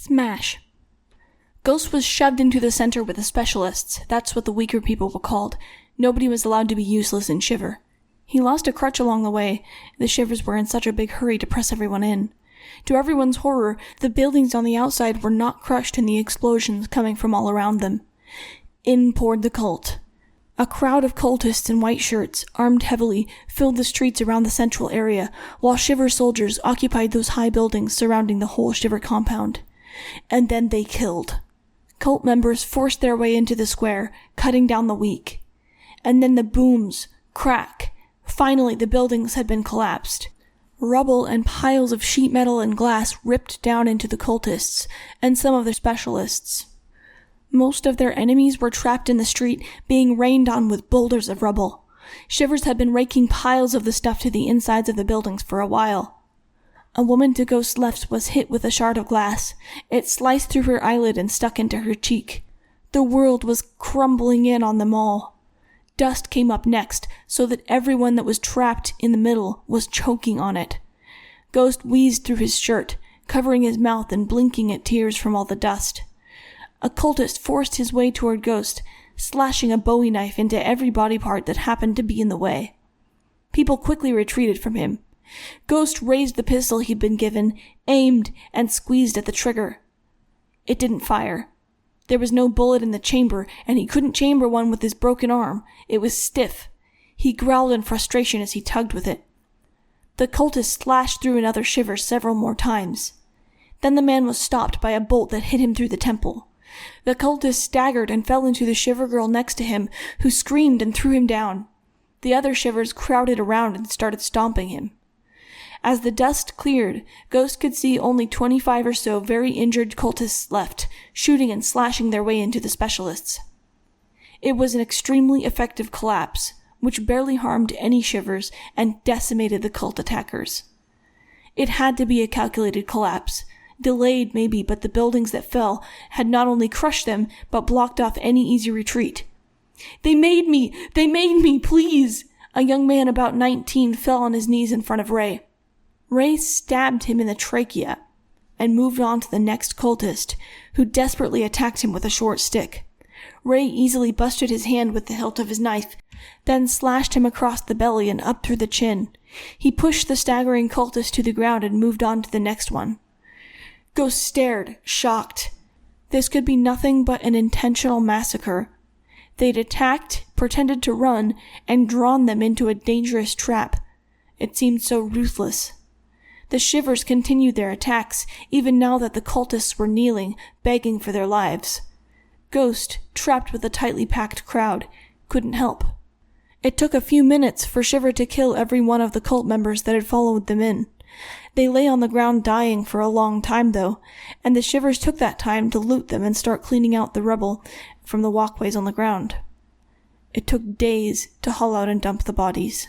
Smash. Ghost was shoved into the center with the specialists. That's what the weaker people were called. Nobody was allowed to be useless and shiver. He lost a crutch along the way. The shivers were in such a big hurry to press everyone in. To everyone's horror, the buildings on the outside were not crushed in the explosions coming from all around them. In poured the cult. A crowd of cultists in white shirts, armed heavily, filled the streets around the central area, while Shiver soldiers occupied those high buildings surrounding the whole Shiver compound. And then they killed. Cult members forced their way into the square, cutting down the weak. And then the booms, crack. Finally, the buildings had been collapsed. Rubble and piles of sheet metal and glass ripped down into the cultists and some of their specialists. Most of their enemies were trapped in the street, being rained on with boulders of rubble. Shivers had been raking piles of the stuff to the insides of the buildings for a while. A woman to Ghost's left was hit with a shard of glass. It sliced through her eyelid and stuck into her cheek. The world was crumbling in on them all. Dust came up next, so that everyone that was trapped in the middle was choking on it. Ghost wheezed through his shirt, covering his mouth and blinking at tears from all the dust. A cultist forced his way toward Ghost, slashing a bowie knife into every body part that happened to be in the way. People quickly retreated from him. Ghost raised the pistol he'd been given, aimed, and squeezed at the trigger. It didn't fire. There was no bullet in the chamber, and he couldn't chamber one with his broken arm. It was stiff. He growled in frustration as he tugged with it. The cultist slashed through another Shiver several more times. Then the man was stopped by a bolt that hit him through the temple. The cultist staggered and fell into the Shiver girl next to him, who screamed and threw him down. The other Shivers crowded around and started stomping him. As the dust cleared, Ghost could see only 25 or so very injured cultists left, shooting and slashing their way into the specialists. It was an extremely effective collapse, which barely harmed any Shivers and decimated the cult attackers. It had to be a calculated collapse. Delayed, maybe, but the buildings that fell had not only crushed them, but blocked off any easy retreat. "They made me! They made me! Please!" A young man about 19 fell on his knees in front of Ray. Ray stabbed him in the trachea and moved on to the next cultist, who desperately attacked him with a short stick. Ray easily busted his hand with the hilt of his knife, then slashed him across the belly and up through the chin. He pushed the staggering cultist to the ground and moved on to the next one. Ghost stared, shocked. This could be nothing but an intentional massacre. They'd attacked, pretended to run, and drawn them into a dangerous trap. It seemed so ruthless. The Shivers continued their attacks, even now that the cultists were kneeling, begging for their lives. Ghost, trapped with a tightly packed crowd, couldn't help. It took a few minutes for Shiver to kill every one of the cult members that had followed them in. They lay on the ground dying for a long time, though, and the Shivers took that time to loot them and start cleaning out the rubble from the walkways on the ground. It took days to haul out and dump the bodies.